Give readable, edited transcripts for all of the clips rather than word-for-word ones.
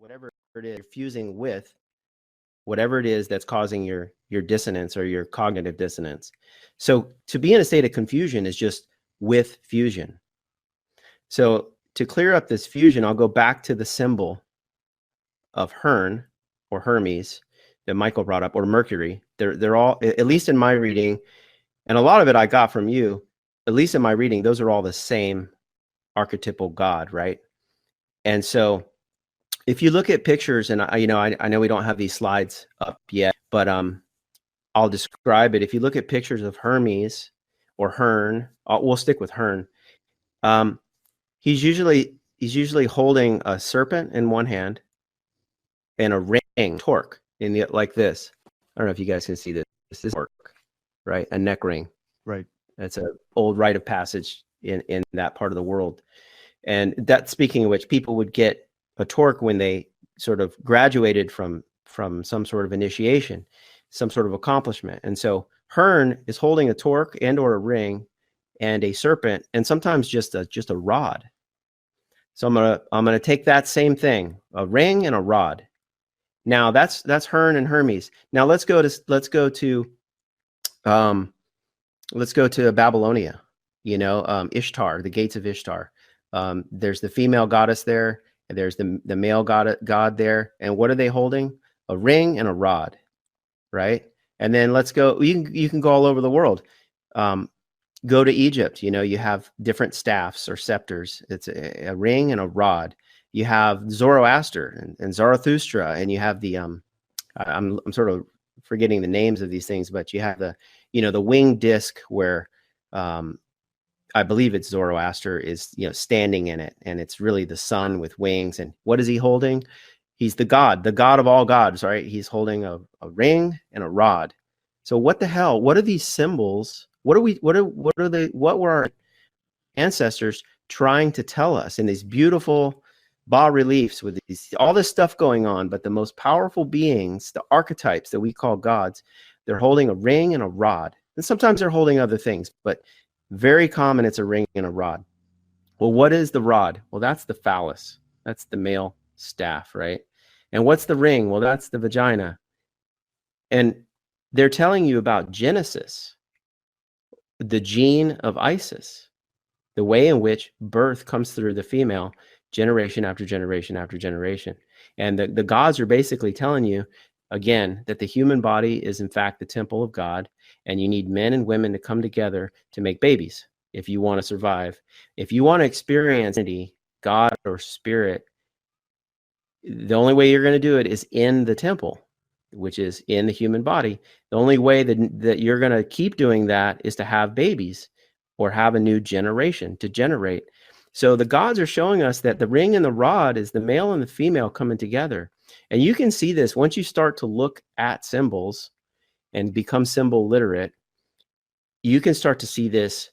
whatever it is you're fusing with, whatever it is that's causing your dissonance or your cognitive dissonance. So to be in a state of confusion is just with fusion. So to clear up this fusion, I'll go back to the symbol of Hern or Hermes that Michael brought up, or Mercury. They're all, at least in my reading, and a lot of it I got from you, at least in my reading, those are all the same archetypal god, right? And so if you look at pictures, and I know we don't have these slides up yet, but I'll describe it. If you look at pictures of Hermes or Hern, we'll stick with Hern. He's usually holding a serpent in one hand and a ring, torque, in the, like this. I don't know if you guys can see this. This is torque, right? A neck ring. Right. That's an old rite of passage in that part of the world. And that, speaking of which, people would get a torque when they sort of graduated from some sort of initiation, some sort of accomplishment. And so Hern is holding a torque and or a ring and a serpent, and sometimes just a rod. So I'm gonna take that same thing, a ring and a rod. Now that's Hern and Hermes. Now let's go to Babylonia. Ishtar, the gates of Ishtar. There's the female goddess there, and there's the male god there. And what are they holding? A ring and a rod, right? And then let's go. You can go all over the world. Go to Egypt. You have different staffs or scepters. It's a ring and a rod. You have Zoroaster and Zarathustra, and you have the I'm sort of forgetting the names of these things, but you have the winged disc where I believe it's Zoroaster is standing in it, and it's really the sun with wings. And what is he holding? He's the god of all gods, right? He's holding a ring and a rod. So what the hell? What are these symbols? What were our ancestors trying to tell us in these beautiful bas reliefs with all this stuff going on? But the most powerful beings, the archetypes that we call gods, they're holding a ring and a rod. And sometimes they're holding other things, but very common, it's a ring and a rod. Well, what is the rod? Well, that's the phallus. That's the male staff, right? And what's the ring? Well, that's the vagina. And they're telling you about Genesis, the gene of Isis, the way in which birth comes through the female generation after generation after generation. And the gods are basically telling you, again, that the human body is in fact the temple of God, and you need men and women to come together to make babies if you want to survive. If you want to experience God or spirit, the only way you're going to do it is in the temple, which is in the human body. The only way that you're going to keep doing that is to have babies or have a new generation to generate. So the gods are showing us that the ring and the rod is the male and the female coming together. And you can see this once you start to look at symbols and become symbol literate. You can start to see this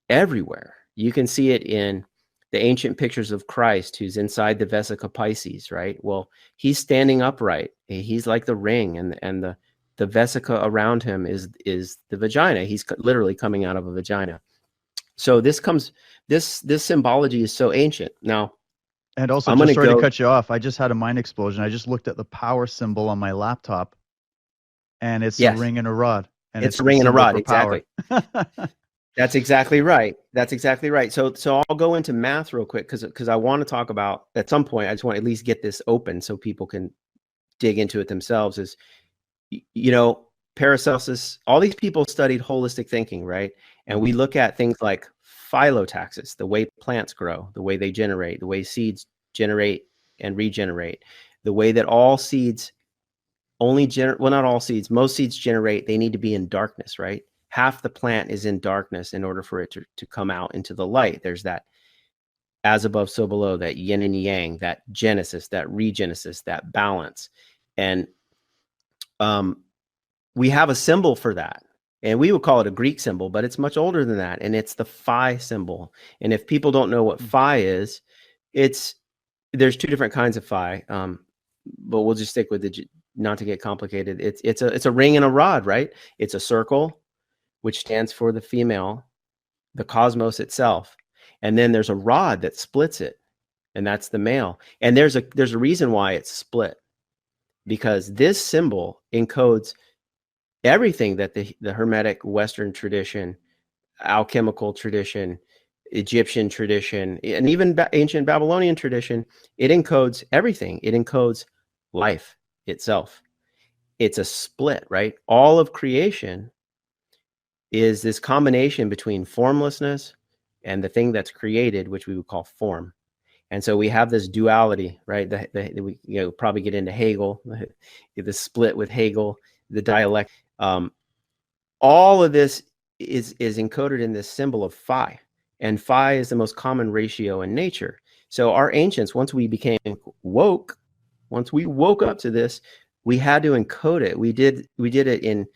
everywhere. You can see it in the ancient pictures of Christ, who's inside the Vesica Piscis, right? Well, he's standing upright. He's like the ring, and the vesica around him is the vagina. He's literally coming out of a vagina. So this symbology is so ancient. Now, and also, just sorry to cut you off. I just had a mind explosion. I just looked at the power symbol on my laptop, and it's a ring and a rod. And it's a ring and a rod, exactly. That's exactly right. That's exactly right. So I'll go into math real quick because I want to talk about, at some point, I just want to at least get this open so people can dig into it themselves. Is, Paracelsus, all these people studied holistic thinking, right? And we look at things like phyllotaxis, the way plants grow, the way they generate, the way seeds generate and regenerate, the way that all seeds not all seeds, most seeds generate, they need to be in darkness, right? Half the plant is in darkness in order for it to come out into the light. There's that as above, so below, that yin and yang, that genesis, that regenesis, that balance. And we have a symbol for that. And we would call it a Greek symbol, but it's much older than that. And it's the phi symbol. And if people don't know what phi is, there's two different kinds of phi. But we'll just stick with not to get complicated. It's a ring and a rod, right? It's a circle, which stands for the female, the cosmos itself. And then there's a rod that splits it. and that's the male. And there's a reason why it's split, because this symbol encodes everything that the Hermetic Western tradition, alchemical tradition, Egyptian tradition, and even ancient Babylonian tradition, it encodes everything. It encodes life itself. It's a split, right? All of creation is this combination between formlessness and the thing that's created, which we would call form. And so we have this duality, right? We probably get into Hegel, the split with Hegel, the dialect. All of this is encoded in this symbol of phi, and phi is the most common ratio in nature. So our ancients, once we became woke, once we woke up to this, we had to encode it. We did it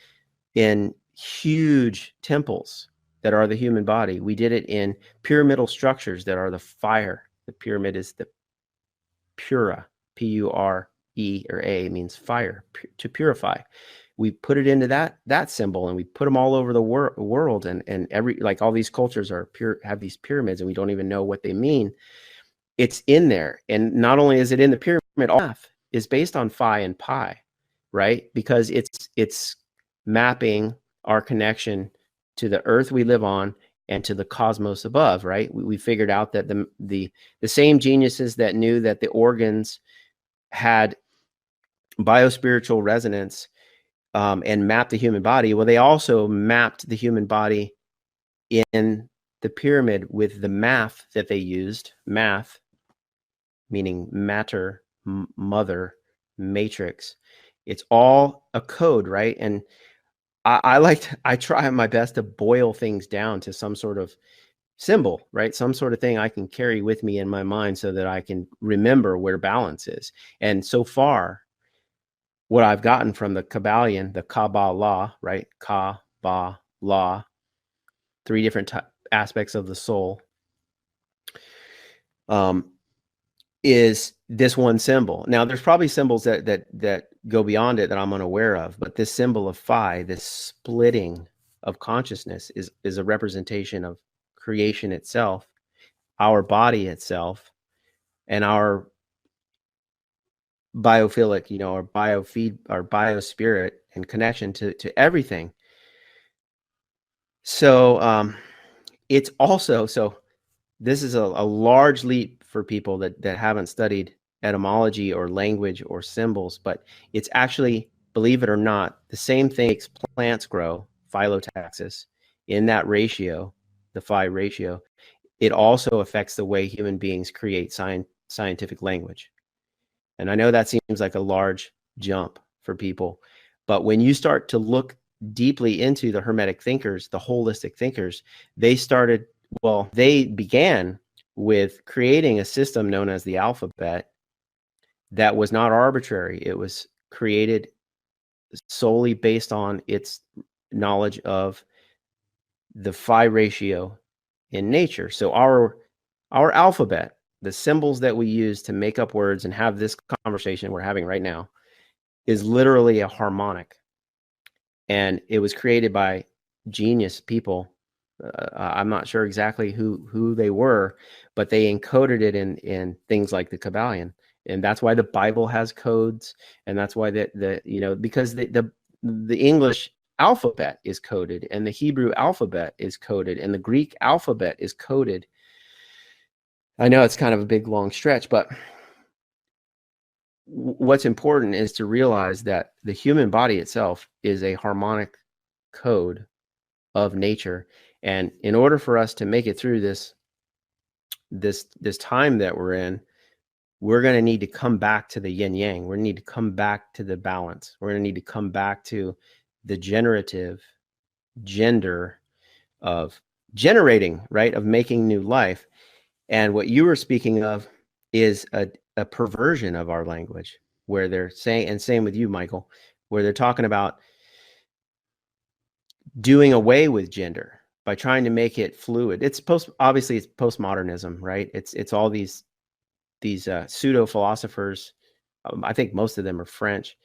in huge temples that are the human body. We did it in pyramidal structures that are the fire. The pyramid is the pura, P-U-R-E or A, means fire, to purify. We put it into that symbol, and we put them all over the world, and every, like, all these cultures have these pyramids, and we don't even know what they mean. It's in there. And not only is it in the pyramid, all math is based on phi and pi, right? Because it's mapping our connection to the earth we live on and to the cosmos above, right? We figured out that the same geniuses that knew that the organs had biospiritual resonance and mapped the human body, well, they also mapped the human body in the pyramid with the math that they used. Math, meaning matter, mother, matrix. It's all a code, right? And I try my best to boil things down to some sort of symbol, right? Some sort of thing I can carry with me in my mind so that I can remember where balance is. And so far, what I've gotten from the Kabbalion, the Kabbalah, right? Ka-ba-la, 3 different aspects of the soul, is this one symbol. Now, there's probably symbols that go beyond it that I'm unaware of, but this symbol of phi, this splitting of consciousness, is a representation of creation itself, our body itself, and our biophilic, our biofeed, our biospirit, and connection to everything. So it's also, so this is a large leap for people that haven't studied etymology or language or symbols, but it's actually, believe it or not, the same thing makes plants grow, phyllotaxis, in that ratio, the phi ratio. It also affects the way human beings create scientific language. And I know that seems like a large jump for people, but when you start to look deeply into the Hermetic thinkers, the holistic thinkers, they began with creating a system known as the alphabet that was not arbitrary. It was created solely based on its knowledge of the phi ratio in nature. So our alphabet, the symbols that we use to make up words and have this conversation we're having right now, is literally a harmonic. And it was created by genius people. I'm not sure exactly who they were, but they encoded it in things like the Kabbalion. And that's why the Bible has codes, and that's why because the English alphabet is coded, and the Hebrew alphabet is coded, and the Greek alphabet is coded. I know it's kind of a big, long stretch, but what's important is to realize that the human body itself is a harmonic code of nature. And in order for us to make it through this time that we're in, we're going to need to come back to the yin yang. We're going to need to come back to the balance. We're going to need to come back to the generative gender of generating, right? Of making new life. And what you were speaking of is a perversion of our language, where they're saying, and same with you, Michael, where they're talking about doing away with gender by trying to make it fluid. Obviously it's postmodernism, right? It's all these pseudo philosophers. I think most of them are French,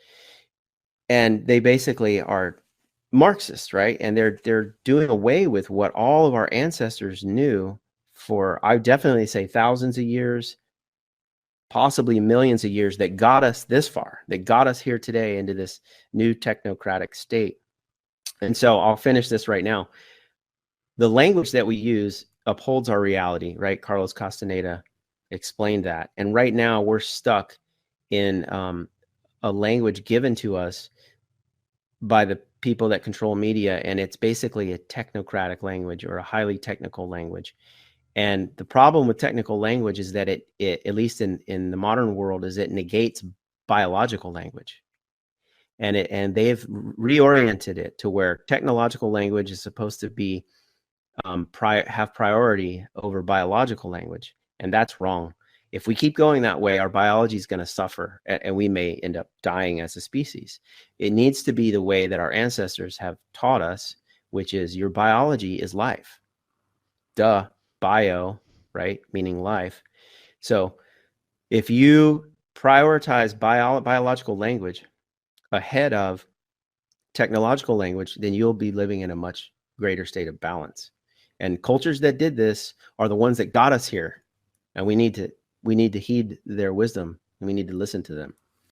and they basically are Marxists, right? And they're doing away with what all of our ancestors knew for, I definitely say, thousands of years, possibly millions of years that got us this far, that got us here today into this new technocratic state. And so I'll finish this right now. The language that we use upholds our reality, right? Carlos Castaneda explained that. And right now we're stuck in a language given to us by the people that control media, and it's basically a technocratic language or a highly technical language. And the problem with technical language is that it at least in the modern world, is it negates biological language. And they've reoriented it to where technological language is supposed to be have priority over biological language, and that's wrong. If we keep going that way, our biology is going to suffer, and we may end up dying as a species. It needs to be the way that our ancestors have taught us, which is your biology is life. Duh, bio, right? Meaning life. So if you prioritize biological language ahead of technological language, then you'll be living in a much greater state of balance. And cultures that did this are the ones that got us here. And we need to heed their wisdom, and we need to listen to them.